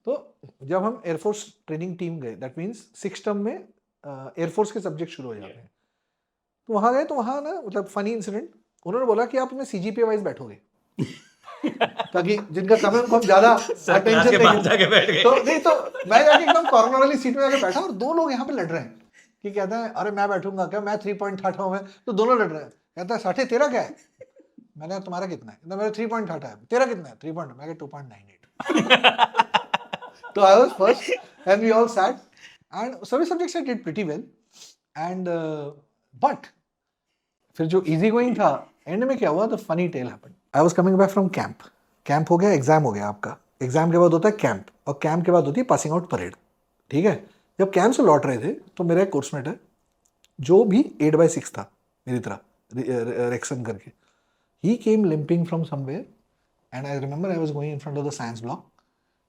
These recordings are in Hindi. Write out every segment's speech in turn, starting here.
तो जब हम एयरफोर्स ट्रेनिंग टीम गए, दैट मीन्स 6 टर्म में एयरफोर्स के सब्जेक्ट शुरू हो जाते हैं। तो वहाँ गए, तो वहाँ ना मतलब फनी इंसिडेंट, उन्होंने बोला कि आप अपने CGPA वाइज बैठोगे ताकि जिनका कम है उनको हम ज्यादा अटेंशन देंगे। तो नहीं, तो मैं जाके एकदम कॉर्नर वाली सीट में जाके बैठा और 2 लोग यहाँ पे लड़ रहे हैं कि कहता है अरे मैं बैठूंगा क्या, मैं 3.8 हूँ मैं, तो दोनों लड़ रहे हैं। कहता है 60 तेरा क्या है, मैंने कहा तुम्हारा कितना है, कहता मेरा 3.8 है, तेरा कितना है 3 पॉइंट, मैं 2.98। तो I was first and we all sat and सभी subjects I did pretty well and but फिर जो easy going था, एंड में क्या हुआ, the funny tale happened. I was coming back from camp. Camp हो गया, एग्जाम हो गया आपका, एग्जाम के बाद होता है कैंप, और कैंप के बाद होती है पासिंग आउट परेड, ठीक है। जब कैंप से लौट रहे थे तो मेरा एक कोर्समेट है जो भी 8/6 था मेरी तरह, रेक्सन करके, he came limping from somewhere and I remember I was going in front of the science block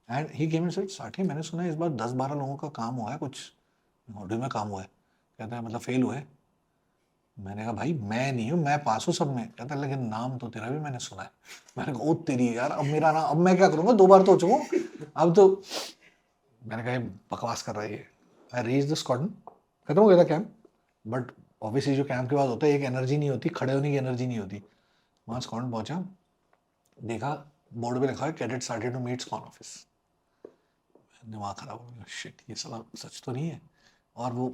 and he came and said, साठी मैंने सुना है इस बार 10-12 लोगों का काम हुआ है, कुछ मॉड्यूल में काम हुआ है। कहता है मतलब फेल हुए। मैंने कहा भाई मैं नहीं हूँ, मैं पास हूँ सब में। कहता है लेकिन नाम तो तेरा भी मैंने सुना है। मैंने कहा ओ तेरी यार, अब मेरा नाम, अब मैं क्या करूँगा, 2 बार तो हो चुका हूँ अब तो। मैंने कहा बकवास कर रहा है ये। आई रीच द स्क्वाड्रन, खत्म हो गया था कैंप, बट ऑब्वियसली जो कैंप के बाद होता है एक एनर्जी नहीं होती, खड़े होने की एनर्जी नहीं होती। वहाँ स्क्वाड्रन पहुंचा, देखा बोर्ड पे लिखा है cadet started to meet squad office. दिमाग खराब हो गया, शिट ये साला सच तो नहीं है। और वो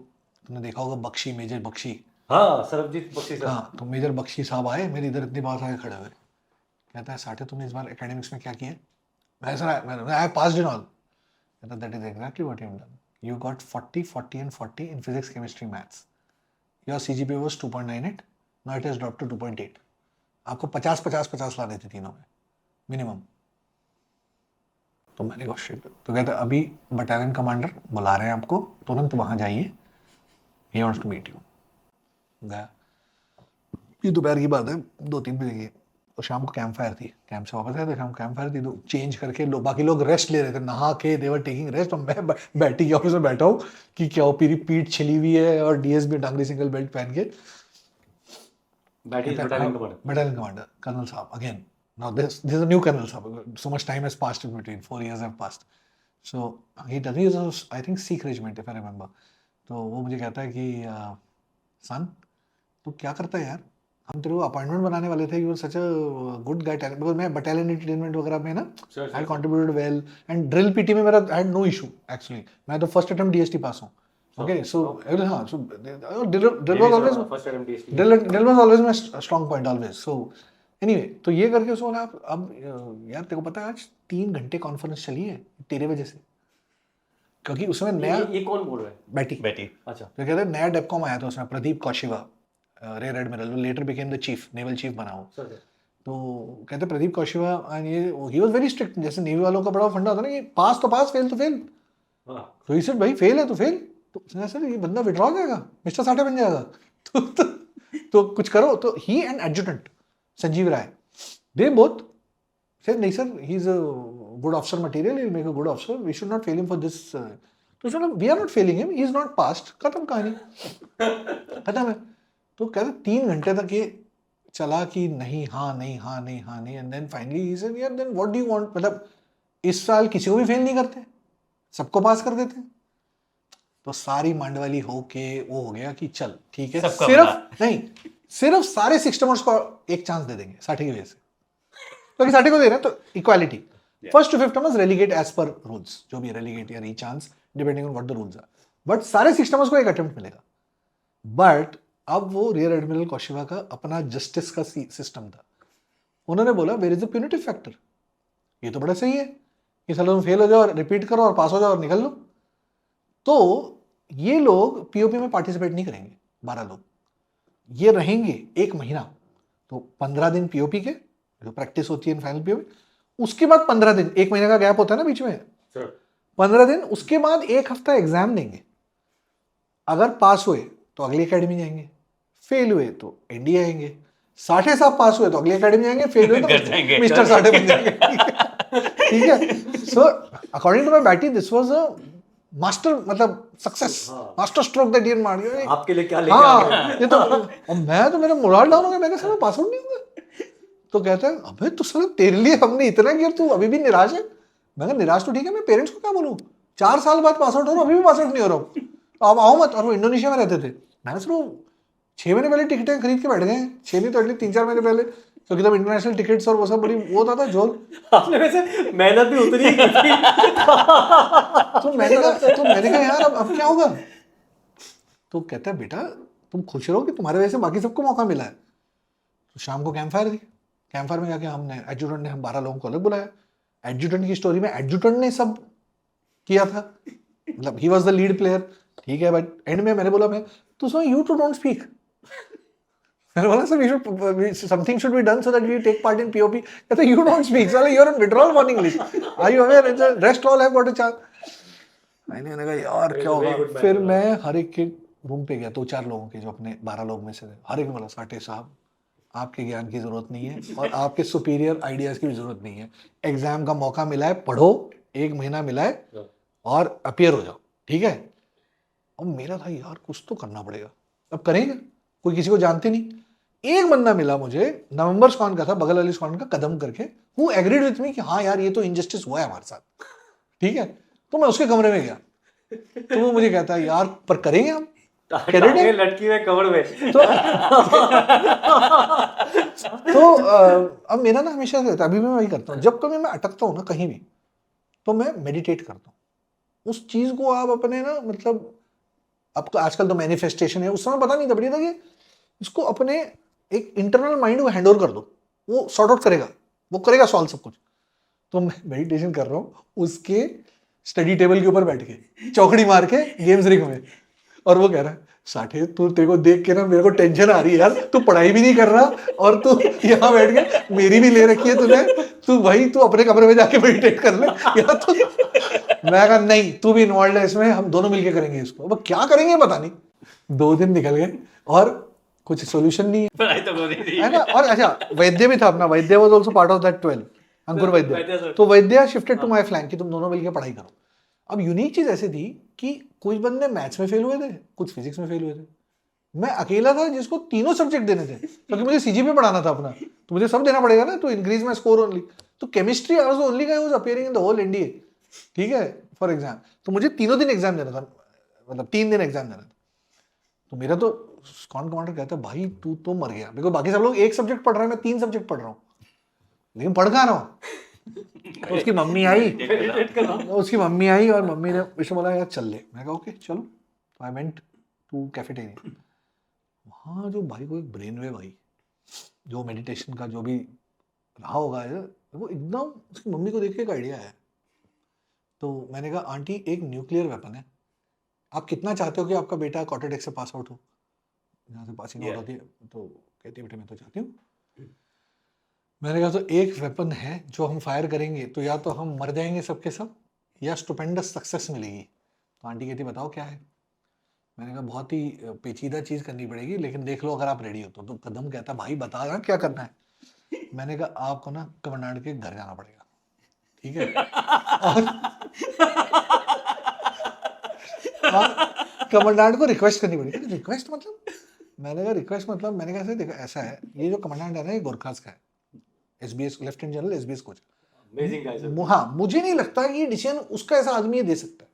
तुमने देखा होगा बख्शी, मेजर बख्शी, हाँ सरबजीत बख्शी साहब, हाँ तो मेजर बख्शी साहब आए मेरे इधर इतनी बार आगे खड़े हुए। कहता है साठे तुमने इस बार एकेडमिक्स में क्या किया। मैं sir I passed in all. कहता that is exactly what you have done, you got 40 40 and 40 in physics chemistry maths, your CGPA was 2.98, now it has dropped to 2.8। आपको 50-50-50 लाने थे तीनों में मिनिमम। तो मैंने कहा शिट। तो कहता अभी बटालियन कमांडर बुला रहे हैं आपको, तुरंत वहां जाइए, he wants to meet you. गया, ये दोपहर की बात है, 2-3 बजे की। तो शाम को कैंप फायर थी, कैंप से वापस आए थे, शाम कैंप फायर थी, तो चेंज करके लोग, बाकी लोग रेस्ट ले रहे थे, नहा के देवर टेकिंग रेस्ट, और मैं बैठी ऑफिस में बैठा हूँ कि क्या पूरी पीठ छिली हुई है और DSB डांगरी सिंगल बेल्ट पहन के बटालियन कमांडर कर्नल साहब again. Now this is a new colonel साहब, so much time has passed in between, 4 years have passed. So he is I think Sikh regiment if I remember. तो वो मुझे कहता है कि सन तू क्या करता है यार, हम तेरे को अपॉइंटमेंट बनाने वाले थे, you are such a good guy talent, because मैं बटालियन एंटरटेनमेंट वगैरह में ना I contributed well, and drill PT में मेरा हैड नो इशू एक्चुअली, मैं तो फर्स्ट अटेम्प्ट DST पास हूँ। ओके सो हाँ, so drill was always my strong point always. So anyway, तो ये करके उसको बोला अब यार तेरे को पता है आज 3 घंटे कॉन्फ्रेंस चली है तेरे वजह से, क्योंकि उसमें नया, ये कौन बोल रहा है, बैठी अच्छा, तो कहते हैं नया डेपकॉम आया था, उसमें Pradeep Kaushiva, rare admiral, later became the chief, naval chief बना हो। तो कहते प्रदीप कौशिवा एंड ये ही वाज वेरी स्ट्रिक्ट, जैसे नेवी वालों का बड़ा फंडा होता है ना कि पास तो पास, फेल तो फेल। तो इसे भाई फेल है तो फेल, तो सर ये बंदा विड्रॉ हो जाएगा, मिस्टर साठे बन जाएगा, तो कुछ करो। तो he and adjutant Sanjeev Rai, they both said नहीं sir, he is a good officer material, he will make a good officer, we should not fail him for this. तो उसने we are not failing him, he is not passed, खत्म कहानी, खत्म है। तो कहते 3 घंटे तक ये चला कि नहीं हाँ नहीं हाँ नहीं हाँ नहीं, and then finally he said यार then what do you want, मतलब इस साल किसी को भी फेल नहीं करते, सबको पास कर देते हैं। तो सारी मांडवाली हो के वो हो गया कि चल ठीक है, सिर्फ नहीं, सिर्फ सारे सिस्टमर्स को एक चांस दे देंगे साठी की वजह से, क्योंकि साठी को दे रहे हैं तो equality, first to fifth termers relegate as per rules, जो भी रेलीगेट या re chance depending on what the rules are, but सारे सिस्टमर्स को एक अटेम्प्ट मिलेगा। बट अब वो रियर एडमिरल कौशिवा का अपना जस्टिस का सिस्टम था, उन्होंने बोला where is the punitive factor, ये तो बड़ा सही है कि चलो तुम फेल हो जाओ, रिपीट करो और पास हो जाओ और निकल लो। तो ये लोग POP में पार्टिसिपेट नहीं करेंगे, 12 लोग ये रहेंगे 1 महीना, तो 15 दिन POP के जो प्रैक्टिस होती है फाइनल POP, उसके बाद 15 दिन, 1 महीने का गैप होता है ना बीच में, 15 दिन, उसके बाद 1 हफ्ता एग्जाम देंगे। अगर पास हुए तो अगली एकेडमी जाएंगे, फेल हुए तो ND आएंगे, साठे साहब पास हुए तो अगली एकेडमी जाएंगे, फेल हुए तो मिस्टर साठे बन जाएंगे। ठीक है, so according to my batty this was a master, मतलब सक्सेस, मास्टर स्ट्रोक दैट ये मार गया आपके लिए क्या लेके आ गए। ये तो, और मैं तो मेरा मोरल डाउन हो गया, मैं कहा साला पास आउट नहीं हुआ। तो कहता है अबे तो साला तेरे लिए हमने इतना किया, तू अभी भी निराश है। मैं कहा निराश तो ठीक है, मैं पेरेंट्स को क्या बोलूँ, 4 साल बाद पास आउट हो रहा हूँ, अभी भी पास आउट नहीं हो रहा हूँ, तो आप आओ मत। और वो इंडोनेशिया में रहते थे। मैंने सिर्फ 6 महीने पहले टिकटें खरीद के बैठ गए हैं, 6 नहीं तो एटलीस्ट 3-4 महीने पहले, क्योंकि तब इंटरनेशनल टिकट्स और वो सब बड़ी वो होता था झोल। आपने वैसे मेहनत भी उतनी ही की थी। तो मैंने कहा यार अब क्या होगा। तो कहता है बेटा तुम खुश रहो कि तुम्हारे वजह से बाकी सबको मौका मिला है। तो शाम को कैंप फायर थी, कैंप फायर में जाके हमने एडजुटेंट ने हम 12 लोगों को अलग बुलाया। एडजुटेंट की स्टोरी में एडजुटेंट ने सब किया था, मतलब he was the lead player, ठीक है। बट एंड में मैंने बोला मैं तो so you too don't speak. मैंने बोला sir we should something should be done so that we take part in POP. कहता यू डोंट स्पीक, साला you are on withdrawal warning list, are you aware rest all have got a chance. मैंने कहा यार क्या होगा। फिर मैं हर एक के रूम पे गया, 2-4 लोगों के जो अपने 12 लोग में से थे, हर एक बोला साठे साहब आपके ज्ञान की जरूरत नहीं है और आपके सुपीरियर आइडियाज की भी जरूरत नहीं है। एग्जाम का मौका मिला है, पढ़ो, 1 महीना मिला है और अपियर हो जाओ, ठीक है। अब मेरा था यार कुछ तो करना पड़ेगा, अब करेंगे, कोई किसी को जानते नहीं। एक बंदा मिला मुझे, नवंबर स्कॉन का था, बगल वाली स्कॉन का, कदम करके, वो एग्रीड विथ मी कि हाँ यार ये तो इनजस्टिस हुआ है हमारे साथ, ठीक है। तो मैं उसके कमरे में गया, तो वो मुझे कहता है यार पर करेंगे हम, लड़की में कमर में। तो अब मेरा ना हमेशा रहता है, अभी भी मैं वही करता हूँ, जब कभी मैं अटकता हूँ ना कहीं भी, तो मैं मेडिटेट करता हूँ उस चीज को। आप अपने ना मतलब आपको आजकल तो मैनिफेस्टेशन है, उस समय पता नहीं था, बढ़िया था कि इसको अपने एक इंटरनल माइंड को हैंड ओवर कर दो, वो सॉर्ट आउट करेगा, वो करेगा सॉल्व सब कुछ। तो मैं मेडिटेशन कर रहा हूँ उसके स्टडी टेबल के ऊपर बैठ के, चौकड़ी मार के गेम्स रिंग में, और वो कह रहा है साठे तू, तेरे को देख के ना मेरे को टेंशन आ रही है यार, तू पढ़ाई भी नहीं कर रहा और तू यहाँ बैठ के मेरी भी ले रखी है तूने, तू भाई तू अपने कमरे में जाके मेडिटेट कर ले या तो। मैं कहा नहीं तू भी इन्वॉल्व है इसमें, हम दोनों मिलके करेंगे इसको। अब क्या करेंगे पता नहीं। 2 दिन निकल गए और कुछ सोल्यूशन नहीं है, पढ़ाई तो हो रही थी है ना। और अच्छा वैद्य भी था अपना, वैद्य was also part of that 12, अंकुर वैद्य। तो वैद्य शिफ्टेड टू माय फ्लैंक कि तुम दोनों मिलके पढ़ाई करो। अब यूनिक चीज ऐसी थी कि कुछ बंदे मैथ्स में फेल हुए थे, कुछ फिजिक्स में फेल हुए थे, मैं अकेला था जिसको तीनों सब्जेक्ट देने थे, क्योंकि मुझे सीजीपीए पढ़ाना था अपना, तो मुझे सब देना पड़ेगा ना to increase my score only. तो chemistry I was the only guy who was appearing in the whole NDA, ठीक है, फॉर एग्जाम। तो मुझे तीनों दिन एग्जाम देना था, मतलब 3 दिन एग्जाम देना था। तो मेरा तो स्क्वाड कमांडर कहता है भाई तू तो मर गया, बिकॉज बाकी सब लोग 1 सब्जेक्ट पढ़ रहे हैं, मैं 3 सब्जेक्ट पढ़ रहा हूँ, लेकिन पढ़ कहाँ रहा हूँ। तो उसकी मम्मी आई और मम्मी ने मुझे बोला यार चल ले। मैं कहा ओके चलो। तो आई वेंट टू कैफेटेरिया। वहाँ जो भाई को एक ब्रेन वेव आई, जो मेडिटेशन का जो भी रहा होगा वो एकदम उसकी मम्मी को देख के एक आइडिया है। तो मैंने कहा आंटी एक न्यूक्लियर वेपन है, आप कितना चाहते हो कि आपका बेटा कॉर्टेडेक्स से पास आउट हो, यहाँ से पासिंग आउट होती है। तो कहती है बेटा मैं तो चाहती हूँ। मैंने कहा तो एक वेपन है जो हम फायर करेंगे तो या तो हम मर जाएंगे सबके सब या स्टुपेंडस सक्सेस मिलेगी। तो आंटी कहती बताओ क्या है। मैंने कहा बहुत ही पेचीदा चीज़ करनी पड़ेगी लेकिन देख लो अगर आप रेडी हो तो कदम कहता भाई बता ना क्या करना है। मैंने कहा आपको ना कमांडेंट के घर जाना पड़ेगा, ठीक है, और कमांडेंट को रिक्वेस्ट करनी पड़ेगी। रिक्वेस्ट मतलब मैंने कहा रिक्वेस्ट मतलब मैंने कहा देखो ऐसा है, ये जो कमांडेंट है ना ये गोरखास का है, SBS lieutenant general SBS coach. हाँ मुझे नहीं लगता कि ये डिसीजन उसका ऐसा आदमी दे सकता है।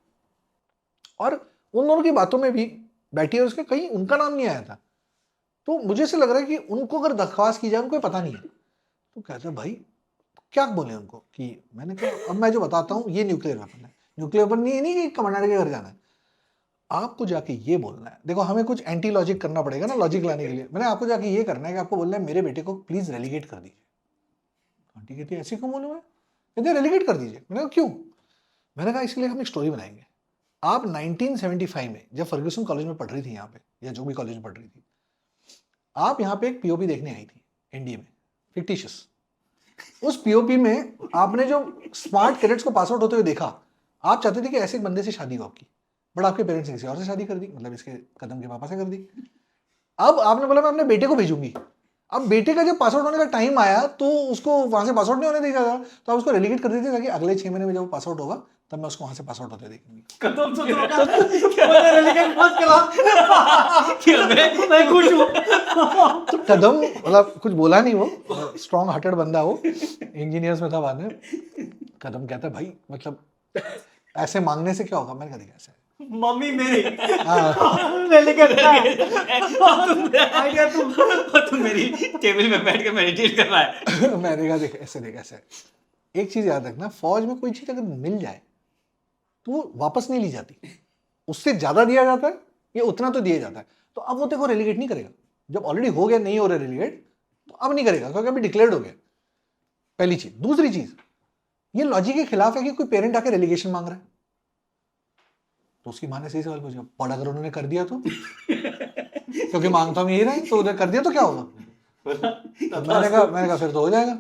और उन दोनों की बातों में भी बैठी उसके कहीं उनका नाम नहीं आया था। तो मुझे ऐसे लग रहा है कि उनको अगर दरख्वास्त की जाए उनको पता नहीं है। तो कहते भाई क्या बोले उनको कि मैंने कहा अब मैं जो बताता हूँ ये न्यूक्लियर वेपन है। न्यूक्लियर वेपन नहीं कि कमांडर के घर जाना है, आपको जाके ये बोलना है। देखो हमें कुछ एंटी लॉजिक करना पड़ेगा ना लॉजिक लाने के लिए। मैंने आपको जाके ये करना है कि आपको बोलना है मेरे बेटे को प्लीज रेलीगेट कर दीजिए। आंटी कहती है ऐसे क्यों बोलूँ मैं, कहते रेलीगेट कर दीजिए। मैंने कहा क्यों। मैंने कहा इसलिए हम एक स्टोरी बनाएंगे। आप 1975 में जब फर्ग्यूसन कॉलेज में पढ़ रही थी यहाँ पे या जो भी कॉलेज में पढ़ रही थी, आप यहाँ पे एक पीओपी देखने आई थी एनडीए में, फिक्टिशियस। उस पीओपी में आपने जो स्मार्ट कैडेट्स को पास आउट होते हुए देखा, आप चाहते थे कि ऐसे एक बंदे से शादी हो आपकी, बट आपके पेरेंट्स ने किसी और से शादी कर दी, मतलब इसके कदम के पापा से कर दी। अब आपने बोला मैं अपने बेटे को भेजूंगी। अब बेटे का जब पास आउट होने का टाइम आया तो उसको वहां से पास आउट नहीं होने देगा था, तो आप उसको रेलीगेट कर दीजिए ताकि अगले 6 महीने में जब वो पास आउट होगा तब मैं उसको वहां से पास आउट होते देखूंगी। कदम सोच रहा था मुझे रेलीगेट मत करा कि मैं खुश हूँ। तो कदम मतलब कुछ बोला नहीं, वो स्ट्रॉन्ग हार्टेड बंदा, वो इंजीनियर्स में था बाद में। कदम कहता है भाई मतलब ऐसे मांगने से क्या होगा? मैंने कहा ऐसे मम्मी मेरी हाँ रेलीगेट आइडिया तुम मेरी टेबल में बैठ के मेडिटेट कर रहा है। मैंने कहा देख ऐसे एक चीज याद रखना, फौज में कोई चीज अगर मिल जाए तो वो वापस नहीं ली जाती, उससे ज्यादा दिया जाता है या उतना तो दिया जाता है। तो अब वो देखो रेलीगेट नहीं करेगा, जब ऑलरेडी हो गया, नहीं हो रहा रेलीगेट तो अब नहीं करेगा क्योंकि अभी डिक्लेयर्ड हो गया, पहली चीज। दूसरी चीज, ये लॉजिक के खिलाफ है कि कोई पेरेंट आके रेलीगेशन मांग रहा है। तो उसकी माँ ने सही सवाल पूछा, पढ़ अगर उन्होंने कर दिया तो क्योंकि मांगता हम यही रहे, तो उन्होंने कर दिया तो क्या होगा? मैंने कहा फिर तो हो जाएगा।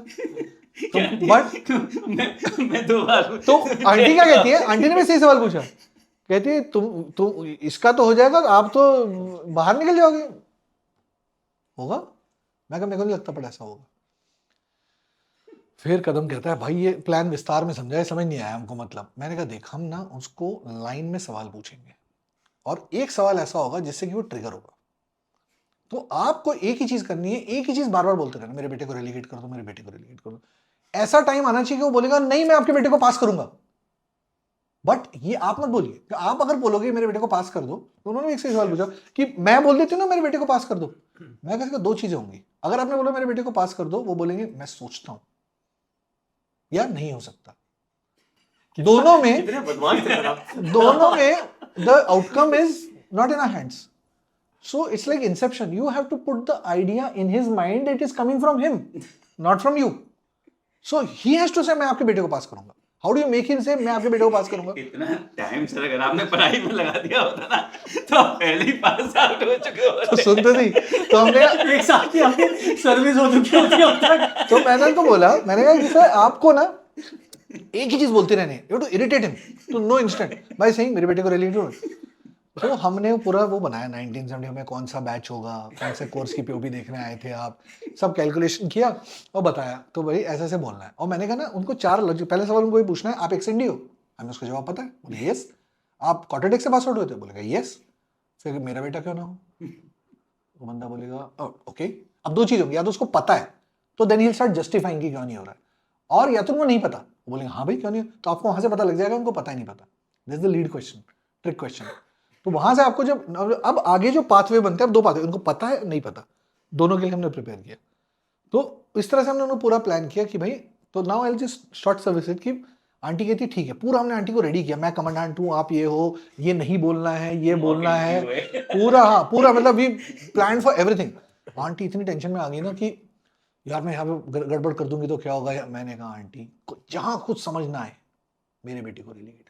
तो बट मैं 2 बार तो आंटी क्या कहती है, आंटी ने भी सही सवाल पूछा, कहती है तुम इसका तो हो जाएगा, आप तो बाहर निकल जाओगे, होगा? मैं कहा मेरे को नहीं लगता, पर ऐसा होगा। फिर कदम कहता है भाई ये प्लान विस्तार में समझाए, समझ नहीं आया हमको मतलब। मैंने कहा देख हम ना उसको लाइन में सवाल पूछेंगे और एक सवाल ऐसा होगा जिससे कि वो ट्रिगर होगा। तो आपको एक ही चीज करनी है, एक ही चीज बार बार बोलते रहना, मेरे बेटे को रेलीगेट कर दो, मेरे बेटे को रेलीगेट कर दो। ऐसा टाइम आना चाहिए कि वो बोलेगा नहीं मैं आपके बेटे को पास करूंगा। बट ये आप मत बोलिए कि आप अगर बोलोगे मेरे बेटे को पास कर दो, तो उन्होंने एक से सवाल पूछा कि मैं बोल देती हूँ ना मेरे बेटे को पास कर दो। मैं कहता 2 चीजें होंगी, अगर आपने बोला मेरे बेटे को पास कर दो, वो बोलेंगे मैं सोचता हूं, या नहीं हो सकता। दोनों में the outcome is not in our hands. So it's like inception. You have to put the idea in his mind. It is coming from him, not from you. So he has to say मैं आपके बेटे को पास करूंगा. How do you make him say मैं आपके बेटे को पास करूंगा? इतना टाइम सर अगर आपने पढ़ाई में लगा दिया होता ना तो आप पहले ही पास आउट हो चुके होते। तो सुनते थी तो हमने एक साल की आपकी सर्विस हो चुकी होती अब तक। तो मैंने उनको बोला, मैंने कहा कि सर आपको ना एक ही चीज बोलते रहने, you have to irritate him to no instant by saying मेरे बेटे को रेलीगेट। तो हमने पूरा वो बनाया 1970 में कौन सा बैच होगा, कौन से कोर्स की पीओपी देखने आए थे आप, सब कैलकुलेशन किया और बताया। तो भाई ऐसे ऐसे बोलना है। और मैंने कहा ना उनको 4 लॉजिक, पहले सवाल उनको ये पूछना है आप एक्सएनडी हो? हमें उसका जवाब पता है, बोले यस। आप क्वाड्रेटिक से पास आउट हुए थे? बोलेगा यस। फिर मेरा बेटा क्यों ना हो? वो बंदा बोलेगा ओके। अब 2 चीज होंगी, या तो उसको पता है तो then he will start justifying कि क्यों नहीं हो रहा है, और या तो उनको नहीं पता, वो बोलेंगे हाँ भाई क्यों नहीं। तो आपको वहां से पता लग जाएगा उनको पता ही नहीं पता। This is the lead question, trick question. तो वहां से आपको जब अब आगे जो पाथवे बनते हैं, अब 2 पाथवे, उनको पता है नहीं पता, दोनों के लिए हमने प्रिपेयर किया। तो इस तरह से हमने उन्होंने पूरा प्लान किया कि भाई तो now I just short service it कि आंटी कहती ठीक है, पूरा हमने आंटी को रेडी किया, मैं कमांडेंट हूँ, आप ये हो, ये नहीं बोलना है, ये बोलना है, पूरा हाँ पूरा मतलब we plan for everything. Aunty इतनी टेंशन में आ गई ना कि यार मैं यहाँ पे गड़बड़ कर दूंगी तो क्या होगा। मैंने कहा आंटी जहां कुछ समझ ना आए मेरे बेटे को relate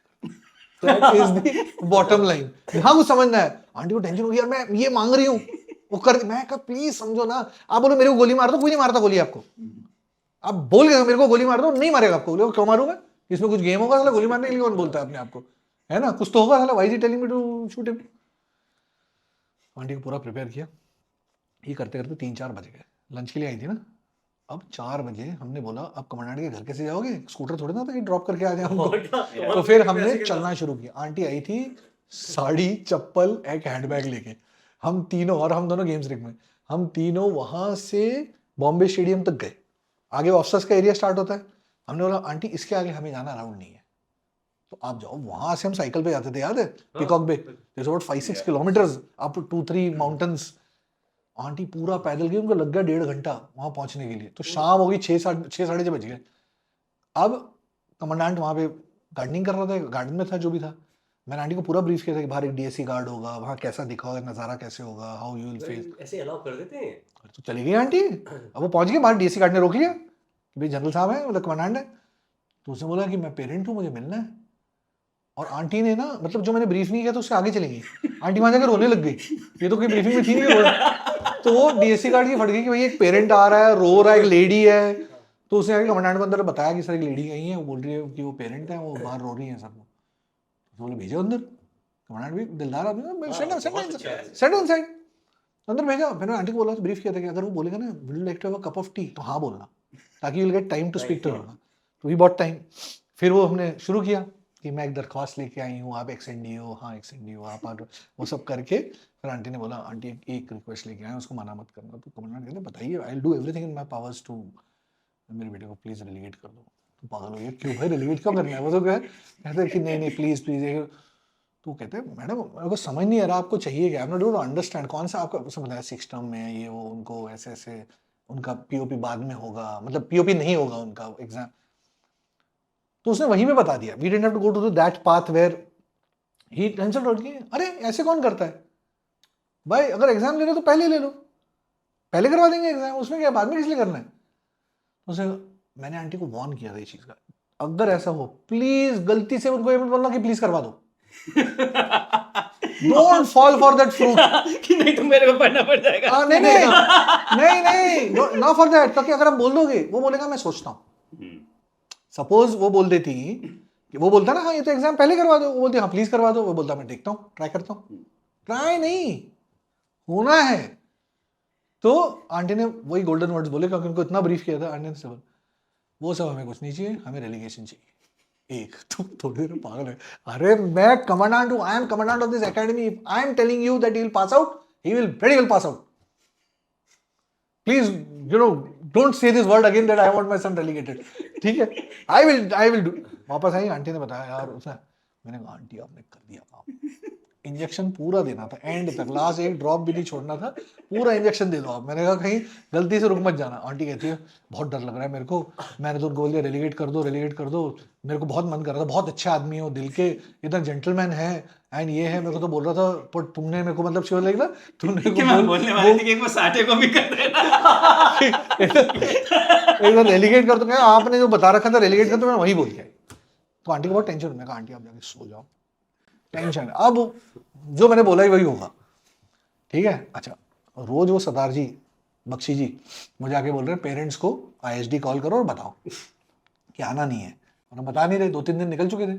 That is the bottom line. हाँ कुछ समझना है। आंटी को टेंशन होगी यार मैं ये मांग रही हूँ वो कर, मैं कहा प्लीज समझो ना। आप बोलो मेरे को गोली मार दो, कोई नहीं मारता गोली आपको। आप बोल गए मेरे को गोली मार दो, नहीं मारेगा आपको। बोले क्यों मारूं मैं, इसमें कुछ गेम होगा साला, गोली मारने के लिए कौन बोलता है अपने आपको, है ना, कुछ तो होगा साला, why is he telling me to shoot him. Aunty को पूरा प्रिपेयर किया, ये करते करते 3-4 बज गए। लंच के लिए आई थी ना। अब 4 बजे हमने बोला अब कमांडेंट के घर कैसे जाओगे, स्कूटर थोड़े ना था कि ड्रॉप करके आ जाए हमको। तो फिर हमने चलना शुरू किया। आंटी आई थी साड़ी, चप्पल, एक हैंडबैग लेके। हम तीनों, और हम दोनों गेम्स रिग में, हम तीनों वहां से बॉम्बे स्टेडियम तक गए। आगे ऑफिसर्स का एरिया स्टार्ट होता है। हमने बोला आंटी इसके आगे हमें जाना अलाउड नहीं है, तो आप जाओ। वहां से हम साइकिल पे जाते थे, याद है, पीकॉक बे, 5-6 किलोमीटर्स अप 2-3 माउंटेन्स। आंटी पूरा पैदल गई, उनको लग गया 1.5 घंटा वहां पहुंचने के लिए। तो शाम हो गई, 6-6:30 बज गए। अब कमांडेंट वहां पे गार्डनिंग कर रहा था, गार्डन में था जो भी था। मैंने आंटी को पूरा ब्रीफ किया था कि बाहर एक डीएससी गार्ड होगा, वहां कैसा दिखा होगा, नजारा कैसे होगा, हाउ यू विल फेस। ऐसे अलाउ कर देते हैं? तो चली गई आंटी। अब वो पहुंच गई बाहर, डीएससी गार्ड ने रोक लिया कि भाई जनरल साहब है, मतलब कमांडेंट है। तो उसने बोला कि मैं पेरेंट हूँ, मुझे मिलना है। और आंटी ने ना, मतलब जो मैंने ब्रीफ नहीं किया तो उससे आगे चली गई। आंटी वहां जाकर रोने लग गई, ये तो कोई ब्रीफिंग में थी नहीं। तो वो डीएससी गार्ड की फट गई कि भाई एक पेरेंट आ रहा है, रो रहा है, एक लेडी है। तो उसने आगे कमांडेंट को अंदर बताया कि सर एक लेडी गई है, वो बोल रही है कि वो पेरेंट है, वो बाहर रो रही है सब। तो बोले भेजो अंदर। कमांडेंट भी दिलदार आदमी, सेट इनसाइड, अंदर भेजा। मैंने आंटी को बोला, ब्रीफ किया था कि अगर वो बोलेगा ना would you like to have a cup of tea, तो हाँ बोलना, ताकि you will get time to speak to him. तो वी बॉट टाइम। फिर वो हमने शुरू किया कि मैं एक दरख्वास्त लेके आई हूँ, आप एक्सएनडी हो, हाँ एक्सएनडी हो, आप वो सब करके फिर आंटी ने बोला आंटी एक रिक्वेस्ट लेके आए, उसको मना मत करना। तो कमलनाथ कहते बताइए, I will do everything in my powers to, मेरे बेटे को प्लीज रिलीगेट कर दो। तो पागल हो गया, क्यों भाई रिलीगेट क्यों करना है? वो तो कहते कि नहीं नहीं प्लीज प्लीज। तो कहते हैं मैडम मेरे को समझ नहीं आ रहा आपको चाहिए क्या, I am not able to understand कौन सा आपका समझ है, सिस्टम में ये वो उनको ऐसे ऐसे उनका पीओपी बाद में होगा, मतलब पीओपी नहीं होगा उनका एग्जाम। तो उसने वहीं पे बता दिया, we didn't have to go to that path where he tension road की। अरे ऐसे कौन करता है भाई, अगर एग्जाम ले लो तो पहले ले लो, पहले करवा देंगे एग्जाम, उसमें क्या बाद में किस लिए करना है? उसे मैंने आंटी को वार्न किया था ये चीज का, अगर ऐसा हो प्लीज गलती से उनको ये मत बोलना कि प्लीज करवा दो। Don't fall for that fruit कि नहीं तो मेरे को पढ़ना पड़ जाएगा। नहीं नहीं नहीं नहीं ना फॉर दैट, क्योंकि अगर हम बोल दोगे वो बोलेगा मैं सोचता हूँ। सपोज वो बोल देती कि वो बोलता ना हाँ ये तो एग्जाम पहले करवा दो, वो बोलती हाँ प्लीज करवा दो, वो बोलता मैं देखता हूँ ट्राई करता हूँ। ट्राई नहीं होना है। तो आंटी ने वही गोल्डन वर्ड्स बोले, क्योंकि उनको इतना ब्रीफ किया था आंटी ने से, वो सब हमें कुछ नहीं चाहिए, हमें रेलीगेशन चाहिए। एक तुम थोड़ी देर पागल है, अरे मैं कमांडेंट हूं, I am commandant of this academy, I am telling you that he will pass out, he will very well pass out. Please you know don't say this word again that I want my son relegated. ठीक है, आई विल डू। वापस आई, आंटी ने बताया यार उसने, मैंने कहा आंटी आपने कर दिया काम, इंजेक्शन पूरा देना था एंड तक, लास्ट एक ड्रॉप भी नहीं छोड़ना था, पूरा इंजेक्शन दे दो आप। मैंने कहा कहीं गलती से रुक मत जाना। आंटी कहती है बहुत डर लग रहा है मेरे को, मैंने तो उनको बोल दिया रेलीगेट कर दो रेलीगेट कर दो, मेरे को बहुत मन कर रहा था, बहुत अच्छे आदमी हो दिल के, इतना जेंटलमैन है एंड ये है, मेरे को तो बोल रहा था पर तुमने मेरे को मतलब शिव लगा तुमने कि मैं बोलने वाली थी कि एक बार साटे को भी कर देना। एक बार रेलीगेट कर दो, क्या आपने जो बता रखा था रेलीगेट कर दो, मैं वही बोल के आई। तो आंटी को बहुत टेंशन, मैं कहा आंटी आप जाके सो जाओ, टेंशन अब जो मैंने बोला ही वही होगा। ठीक है, अच्छा रोज वो सरदार जी बख्शी जी मुझे आके बोल रहे हैं पेरेंट्स को आईएसडी कॉल करो और बताओ कि आना नहीं है, और हम बता नहीं रहे, 2-3 दिन निकल चुके थे।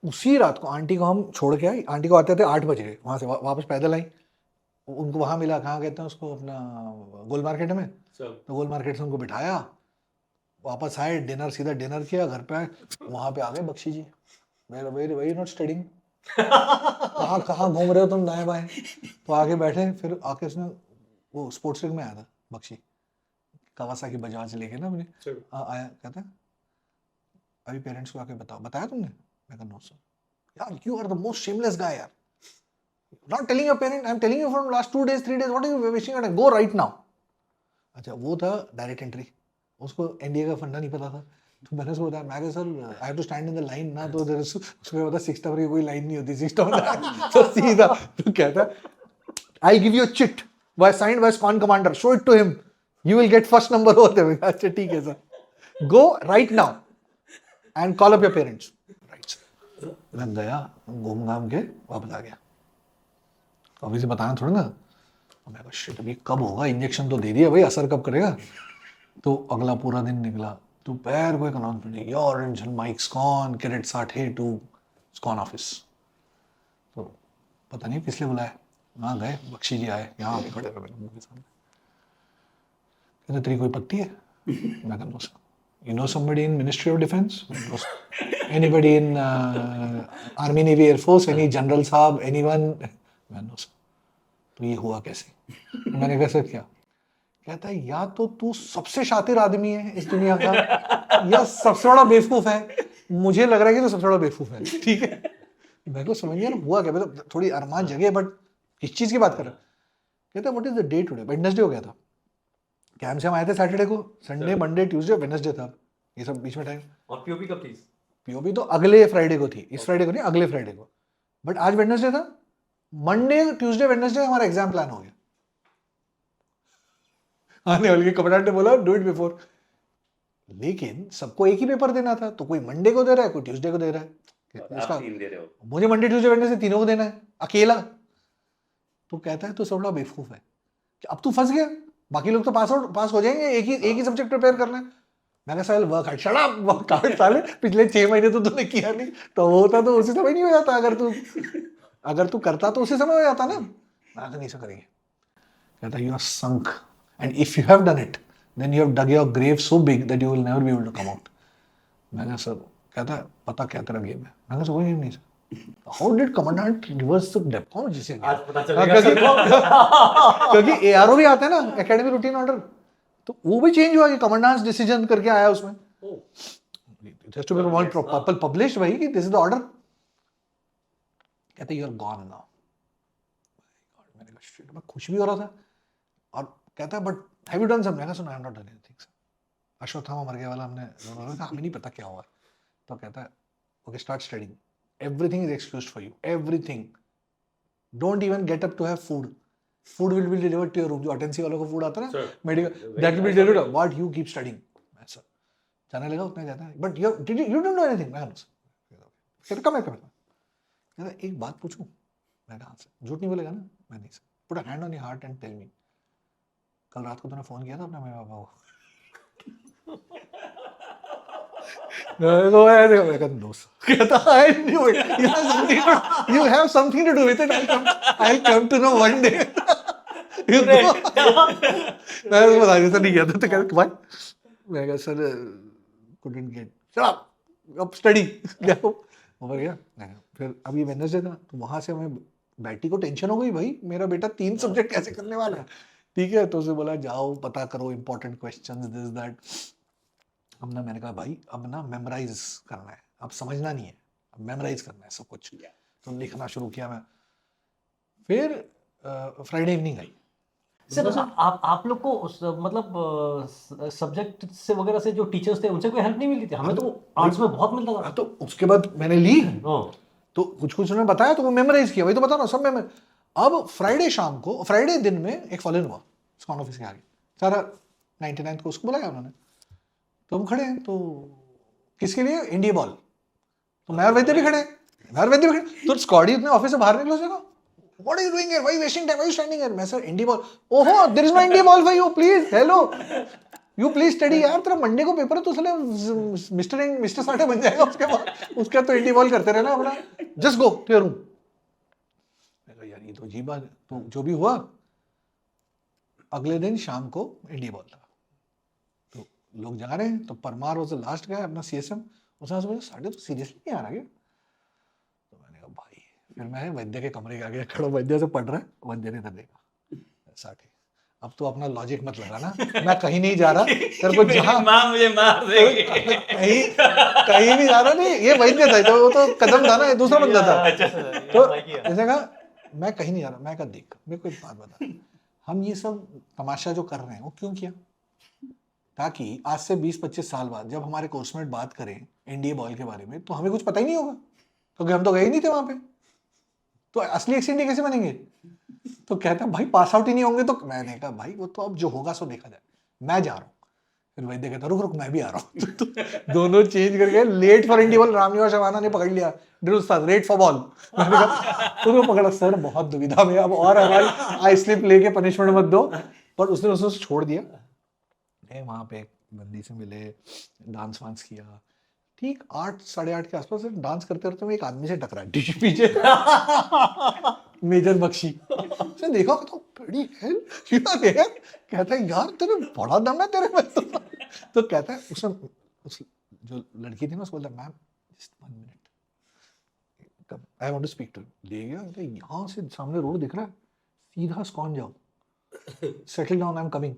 उसी रात को आंटी को हम छोड़ के आए, आंटी को आते थे 8 बजे वहां से वापस पैदल आई, उनको वहां मिला, कहाँ कहते हैं उसको, अपना गोल मार्केट में। तो गोल मार्केट से उनको बिठाया, वापस आए, डिनर सीधा डिनर किया, घर पे आए, वहां पे आ गए बख्शी जी, वेरी नॉट स्टडिंग, कहाँ कहाँ घूम रहे हो तुम दाएं बाएं। तो आके बैठे, फिर आके उसने वो स्पोर्ट्स लीग में आया था बख्शी, कावासाकी बजाज लेके ना अपने आया, कहता है अभी पेरेंट्स को आके बताओ, बताया तुमने? मैं कहा नो सर। यार you are the most shameless guy यार, not telling your parent, I am telling you from last 2 days 3 days, what are you wasting your time, go right now. अच्छा वो था डायरेक्ट एंट्री, उसको एनडीए का फंडा नहीं पता था, तो मैंने उसको बताया, मैं sir I have to stand in the line ना, तो उसमें पता 6 टावर की कोई लाइन नहीं होती, 6 टावर तो सीधा तो कहता I give you a chit by signed by squad commander, show it to him, you will get first number होते हुए। अच्छा ठीक है sir, go right now and call up your parents. Right sir. मैं गया, घूम घाम के वापस आ गया, अभी से बताना थोड़ा ना। मैं कहा शिट अभी कब होगा, इंजेक्शन तो दे दिया भाई, असर कब करेगा। तो अगला पूरा दिन निकला, दोपहर को एक announcement, your angel mikes gone, cadet Sathe to squadron office. तो पता नहीं किस लिए बुलाया, वहाँ गए, बख्शी जी आए, यहाँ आके खड़े रहे मेरे मुंह के सामने, कहते तेरी कोई पत्ती है? मैं कहा no sir. You know somebody in ministry of defence? Anybody in army navy air force, any general साहब, एनीवन? मैं नो सर। तो ये हुआ कैसे? मैंने कैसे किया? कहता है या तो तू सबसे शातिर आदमी है इस दुनिया का, या सबसे बड़ा बेवकूफ है, मुझे लग रहा है कि तो सबसे बड़ा बेवकूफ है। ठीक है, मेरे को समझ नहीं आ रहा हुआ क्या, मतलब थोड़ी अरमान जगह, बट किस चीज की बात कर रहा है? कहता है what is the day today? Wednesday हो गया था, कैंप से हम आए थे सैटरडे को, संडे मंडे ट्यूसडे वेडनेसडे था, ये सब बीच में टाइम। और पीओपी कब थी? पीओपी तो अगले फ्राइडे को थी, इस फ्राइडे को नहीं, अगले फ्राइडे को, बट आज वेडनेसडे था, मंडे ट्यूसडे वेडनेसडे हमारा एग्जाम प्लान हो गया। आने वाले कमांडेंट ने बोला डू इट बिफोर, लेकिन सबको एक ही पेपर देना था, तो कोई मंडे को दे रहा है, कोई ट्यूसडे को दे रहा है, आप 3 दे रहे हो, मुझे मंडे ट्यूसडे वेडनेसडे तीनों को देना है अकेला। तो कहता है तो सब बड़ा बेवकूफ है, अब तू फंस गया, बाकी लोग तो पास हो जाएंगे, एक ही सब्जेक्ट प्रिपेयर करना है। मैं कहा साल work hard, shut up, work hard साले, पिछले 6 महीने तो तूने किया नहीं, तो वो होता तो उसी समय नहीं हो जाता, अगर तू करता तो उसी समय हो जाता ना। मैं नहीं ऐसा करेंगे। कहता you are sunk, and if you have done it then you have dug your grave so big that you will never be able to come out। मैंने सर कहता है पता क्या तेरा गेम है? मैंने कहा कोई गेम नहीं sir. How did commandant reverse the depth? कौन जिसे आज पता चलेगा क्योंकि एआरओ भी आता है ना, एकेडमी रूटीन ऑर्डर, तो वो भी चेंज हुआ कि कमांडेंट्स डिसीजन करके आया उसमें। It has to be one published भाई कि this is the order। कहते you are gone now। मैंने कहा shit, मैं खुश भी हो रहा था और कहता है but have you done something? मैंने कहा I have not done anything sir। Ashwatthama मर गया वाला हमने हमें नहीं पता क्या हुआ। तो कहता है okay start studying, everything is excused for you, everything, don't even get up to have food will be delivered to your room। जो अटेंसी वालों को फूड आता है ना medical, that will be delivered, what you keep studying। जाने लगा उतना जाता है but you don't know anything. मैं कहता कम है कहता एक बात पूछूं? मैं कहा से झूठ नहीं बोलेगा ना? मैं नहीं sir. Put a hand on your heart and tell me, कल रात को तूने फोन किया था अपने मम्मी पापा को? You have something to do with it। I'll come to know one day। मैं उसको बता दिया नहीं किया था। तो कहता भाई, मैं कहा sir couldn't get, shut up, अब स्टडी हो गया। फिर अभी वेडनेसडे था तो वहां से हमें बैटी को टेंशन हो गई भाई मेरा बेटा 3 सब्जेक्ट कैसे करने वाला है। ठीक है, तो उसे बोला जाओ पता करो इंपॉर्टेंट क्वेश्चंस दिस दैट। अब ना मैंने कहा भाई अब ना मेमोराइज करना है, अब समझना नहीं है, अब मेमोराइज करना है सब कुछ। तो लिखना शुरू किया मैं। फिर फ्राइडे इवनिंग आई। सर आप लोग को मतलब सब्जेक्ट से वगैरह से जो टीचर्स थे उनसे कोई हेल्प नहीं मिलती थी? हमें तो आर्ट्स में बहुत मिलता था। तो उसके बाद मैंने ली तो कुछ उन्होंने बताया तो वो मेमोराइज किया, वही तो बता रहा हूँ सब मेमोराइज। अब फ्राइडे शाम को, फ्राइडे दिन में एक फॉलन हुआ स्कॉन ऑफिस के आगे, सारा 99 को उसको बुलाया उन्होंने। तो हम खड़े हैं तो किसके लिए? India ball. तो मैं और वैद्य भी खड़े हैं, तो स्कॉडी अपने ऑफिस से बाहर निकलो जगह, what are you doing here? Why are you wasting time? Why are you standing here? मैं सर इंडी बॉल। ओहो there is no indie ball for you, please hello you please study। यार तेरा मंडे को पेपर है तो साले मिस्टर साठे बन जाएगा उसके बाद, उसका तो इंडी बॉल करते रहना अपना, just go to your room। मैं कहा यार ये तो अजीब बात है। तो जो भी हुआ अगले दिन शाम को इंडी बॉल था तो लोग जा रहे हैं, तो Parmar was the last guy अपना सीएसएम। उसने बोला साढ़े तो सीरियसली नहीं आ रहा क्या? तो मैंने कहा भाई, फिर मैं वैद्य के कमरे के आगे खड़ा, वैद्य से पढ़ रहा है, वैद्य ने देखा साठे अब तो अपना लॉजिक मत लगा ना, मैं कहीं नहीं जा रहा, तेरे को जहां मां मुझे मार देगी, कहीं नहीं जा रहा। नहीं ये वैद्य था तो वो तो कदम था ना, दूसरा बंदा था। तो जैसे कहा मैं कहीं नहीं जा रहा। मैं कहा देख मेरे को एक बात बता, हम ये सब तमाशा जो कर रहे हैं वो क्यों किया? ताकि आज से 20-25 साल बाद जब हमारे कोर्समेट बात करें इंडिया बॉल के बारे में तो हमें कुछ पता ही नहीं होगा, क्योंकि हम तो गए ही नहीं थे वहां पे, तो असली एक्सीडेंट कैसे बनेंगे? तो कहता है भाई पास आउट ही नहीं होंगे। तो मैंने कहा भाई वो तो अब जो होगा सो देखा जाए, मैं जा रहा हूँ। फिर वैद्य कहता रुक मैं भी आ रहा हूँ। तो दोनों चेंज करके late for India ball, Ramniwas Shawana ने पकड़ लिया, रेट फॉर बॉल। मैंने कहा उसको पकड़ा, सर बहुत दुविधा में अब और हमारी आई स्लिप लेके पनिशमेंट मत दो। पर उसने उसको छोड़ दिया। वहां पे एक बंदी से मिले, डांस वांस किया, ठीक 8-8:30 के आसपास डांस करते करते मैं एक आदमी से टकरा पीछे मेजर बख्शी। उसने देखा तो बड़ी है, कहता है यार तेरे बड़ा दम है तेरे में। तो कहता है उसने उस जो लड़की थी ना उसको बोलता ma'am just 1 minute I want to speak to you. ले गया, यहाँ से सामने रोड दिख रहा है, सीधा स्कॉन जाओ, settle down I am coming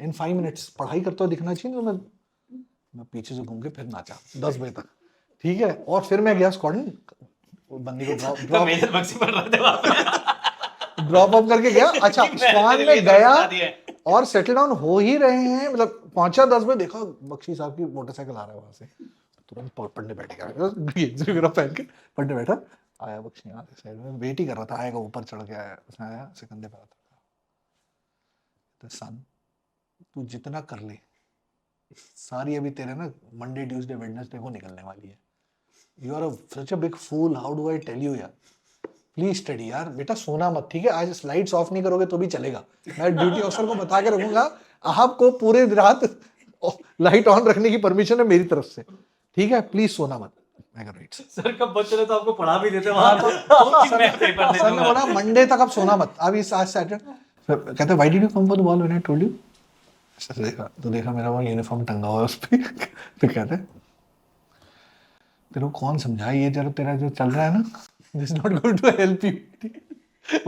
in 5 minutes. पढ़ाई करते हुए दिखना चाहिए। तो मैं पीछे से घूम के फिर नाचा 10 बजे तक, ठीक है। और फिर मैं गया स्कॉटलैंड, बंदी को ड्रॉप अप करके गया। अच्छा स्कॉन में गया और सेटल डाउन हो ही रहे हैं, मतलब पहुंचा 10 बजे, देखा बख्शी साहब की मोटरसाइकिल आ रहा है वहां से, तुरंत पढ़ने बैठेगा, पहन के पढ़ने बैठा। आया बख्शी यहाँ से साइड में वेट ही कर रहा था, आएगा, ऊपर चढ़ के आया, उसने आया से कंधे पर आता, सन तू जितना कर ले सारी अभी तेरे ना मंडे ट्यूसडे वेडनेसडे को निकलने वाली है। You are such a big fool, how do I tell you यार, प्लीज स्टडी यार। बेटा सोना मत, ठीक है। आज स्लाइड्स ऑफ नहीं करोगे तो भी चलेगा, मैं ड्यूटी ऑफिसर को बता के रखूंगा, आपको पूरे रात लाइट ऑन रखने की परमिशन है मेरी तरफ से, ठीक है। प्लीज सोना मत। मैं कह राइट सर कब बच्चे तो आपको पढ़ा भी देते वहां तो सर ने बोला मंडे तक अब सोना मत। अब इस आज सैटरडे कहते why did you come for the ball when I told you. देखा मेरा वो यूनिफॉर्म टंगा हुआ है उस पे। तो कहते तेरे को कौन समझा ये तेरा जो चल रहा है ना, this is not going to help you.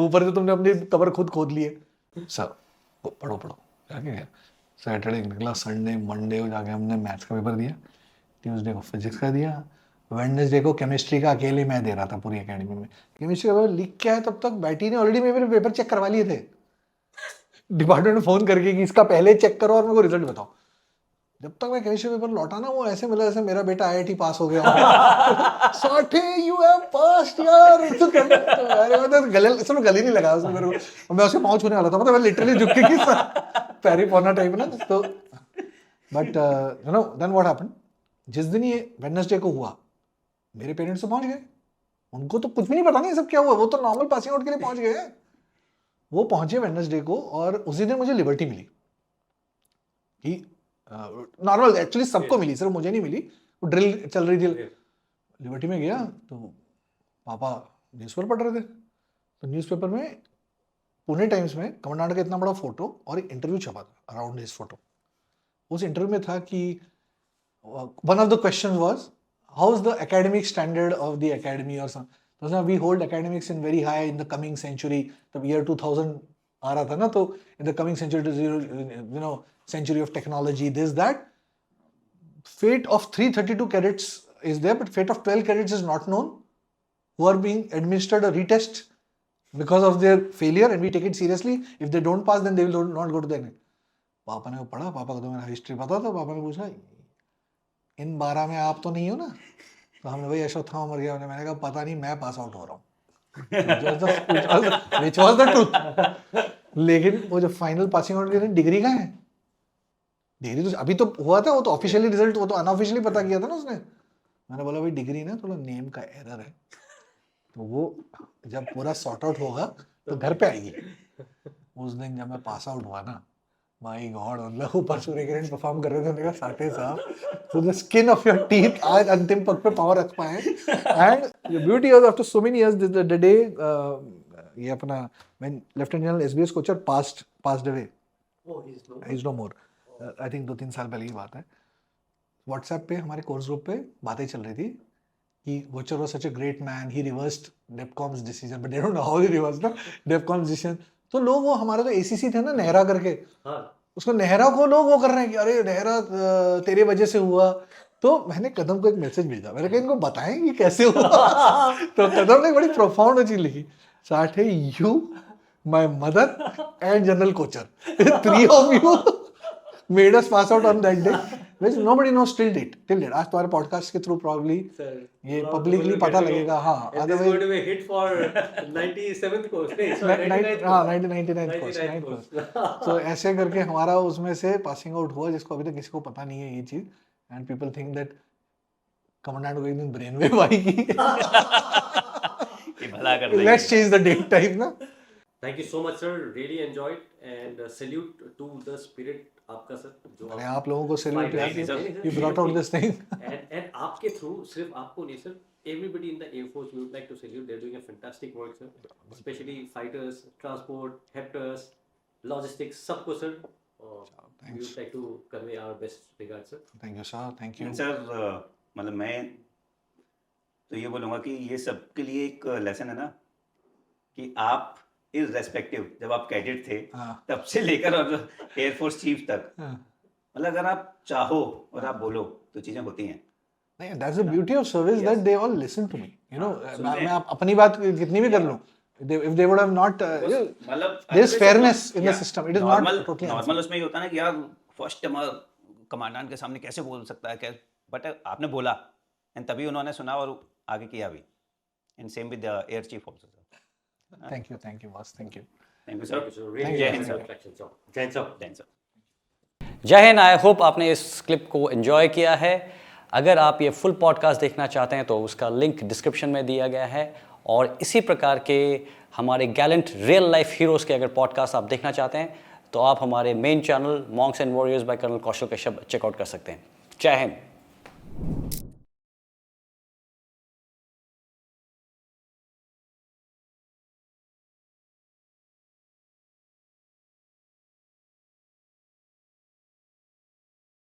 ऊपर से तुमने अपनी कबर खुद खोद ली है। सब पढ़ो जाके गया। सैटरडे निकला, संडे मंडे को जाके हमने मैथ्स का पेपर दिया, ट्यूसडे को फिजिक्स का दिया, वेडनेसडे को केमिस्ट्री का अकेले मैं दे रहा था पूरी एकेडमी में। केमिस्ट्री का पेपर लिख के आया तब तक बैठी ने ऑलरेडी मेरे पेपर चेक करवा लिए थे डिपार्टमेंट में फोन करके कि इसका पहले चेक करो और मेरे को रिजल्ट बताओ। जब तक मैं केमिस्ट्री पेपर लौटा ना, वो ऐसे मिला जैसे मेरा बेटा IIT पास हो गया। साठे यू हैव पास्ड यार। तो अरे मतलब गले सब गले नहीं लगा उसने मेरे को, मैं उसके पाँव छूने वाला था, मतलब मैं लिटरली झुक के कि पैरी पौना टाइप ना। तो but you know then what happened, जिस दिन ये वेडनेसडे को हुआ मेरे पेरेंट्स तो पहुंच गए, उनको तो कुछ भी नहीं पता नहीं सब क्या हुआ, वो तो नॉर्मल पासिंग आउट के लिए पहुंच गए। वो पहुंचे वेडनेसडे को और उसी दिन मुझे लिबर्टी मिली कि नॉर्मल एक्चुअली सबको मिली, सिर्फ मुझे नहीं मिली, वो ड्रिल चल रही थी। लिबर्टी में गया तो पापा न्यूज़पेपर पढ़ रहे थे, तो न्यूज़पेपर में पुणे टाइम्स में कमांडेंट का इतना बड़ा फोटो और एक इंटरव्यू छपा था अराउंड हिज फोटो। उस इंटरव्यू में था कि one of the question was how is the academic standard of the academy और सम, तो we hold academics in very high in the coming century. तब ईयर 2000 आ रहा था ना, तो in the coming century you know century of technology, this that fate of 332 cadets is there, but fate of 12 cadets is not known, who are being administered a retest because of their failure, and we take it seriously. If they don't pass, then they will not go to the end. पापा ने वो पढ़ा, पापा को तो मेरा हिस्ट्री पता था। पापा ने पूछा इन 12 में आप तो नहीं हो ना, तो हमने भाई अश्वत्थामा मर गया। मैंने कहा पता नहीं, मैं पास आउट हो रहा हूँ, which was the truth। लेकिन वो जो फाइनल पासिंग आउट की डिग्री कहाँ है? डिग्री तो अभी तो हुआ था, वो तो ऑफिशियली रिजल्ट, वो तो अनऑफिशियली पता किया था ना उसने। मैंने बोला भाई डिग्री ना थोड़ा नेम का एरर है, तो वो जब पूरा सॉर्ट आउट होगा तो घर पे आएगी। उस दिन जब मैं पास आउट हुआ ना, माय गॉड, मतलब ऊपर सूर्य किरण परफॉर्म कर रहे थे, मैंने कहा साठे साहब तो the skin of your teeth आज अंतिम पग पे पावर रख पाए। And the beauty was after so many years the day ये अपना when lieutenant general SBS Kochar passed away, he is no more, I think 2-3 साल पहले की बात है। व्हाट्सएप पे हमारे कोर्स ग्रुप पे बातें चल रही थी कि Kochar was such a great man, he reversed defcom's decision, but they don't know how he reversed defcom's decision. तो लोग, वो हमारे तो ACC थे ना नेहरा करके, उसको नेहरा को लोग वो कर रहे हैं कि अरे नेहरा तेरे वजह से हुआ। तो मैंने कदम को एक मैसेज भेजा, मैंने कहा इनको बताएं कि कैसे हुआ। तो कदम ने बड़ी प्रोफाउंड चीज लिखी, Sathe you, my mother and general Kochar, 3 of you made us pass out on that day, which nobody knows till date. आज तुम्हारे पॉडकास्ट के थ्रू probably ये पब्लिकली पता लगेगा। हाँ, otherwise going to be a hit for 97th course, नहीं, sorry, 99th course। तो ऐसे करके हमारा उसमें से पासिंग आउट हुआ, जिसको अभी तक किसी को पता नहीं है ये चीज। And people think that commandant को एक दिन ब्रेन वेव आएगी। भला कर देंगे। Let's change the date type ना। Thank you so much sir, really enjoyed and salute to the spirit आपका सर, जो अरे आप लोगों को सैल्यूट यार, you brought out this thing। and आपके थ्रू सिर्फ आपको नहीं sir, everybody in the Air Force we would like to salute, they're doing a fantastic work sir, especially fighters, transport, hepters, logistics, सबको sir we would like to convey our best regards sir। Thank you sir, thank you sir. मतलब मैं तो ये बोलूँगा कि ये सबके लिए एक लेसन है ना, कि आप इररेस्पेक्टिव जब आप कैडेट थे तब से लेकर और एयरफोर्स चीफ तक, मतलब अगर आप चाहो और आप बोलो तो चीजें होती हैं। नहीं, that's the beauty of service, that they all listen to me, you know। मैं अपनी बात कितनी भी कर लूं, if they would have not मतलब there is fairness in the system, it is not totally normal. उसमें ये होता है ना कि यार फर्स्ट कमांडेंट के सामने कैसे बोल सकता है, कैसे, बट आपने बोला एंड तभी उन्होंने सुना और आगे किया भी। And same with the air chief also. Thank you boss, thank you sir. जय हिंद सर। जय हिंद सर। जय हिंद। आई होप आपने इस क्लिप को एंजॉय किया है। अगर आप ये फुल पॉडकास्ट देखना चाहते हैं तो उसका लिंक डिस्क्रिप्शन में दिया गया है, और इसी प्रकार के हमारे गैलेंट रियल लाइफ हीरोज़ के अगर पॉडकास्ट आप देखना चाहते हैं तो आप हमारे main channel monks and warriors by colonel Kaushal Kashyap check out कर सकते हैं। जय हिंद।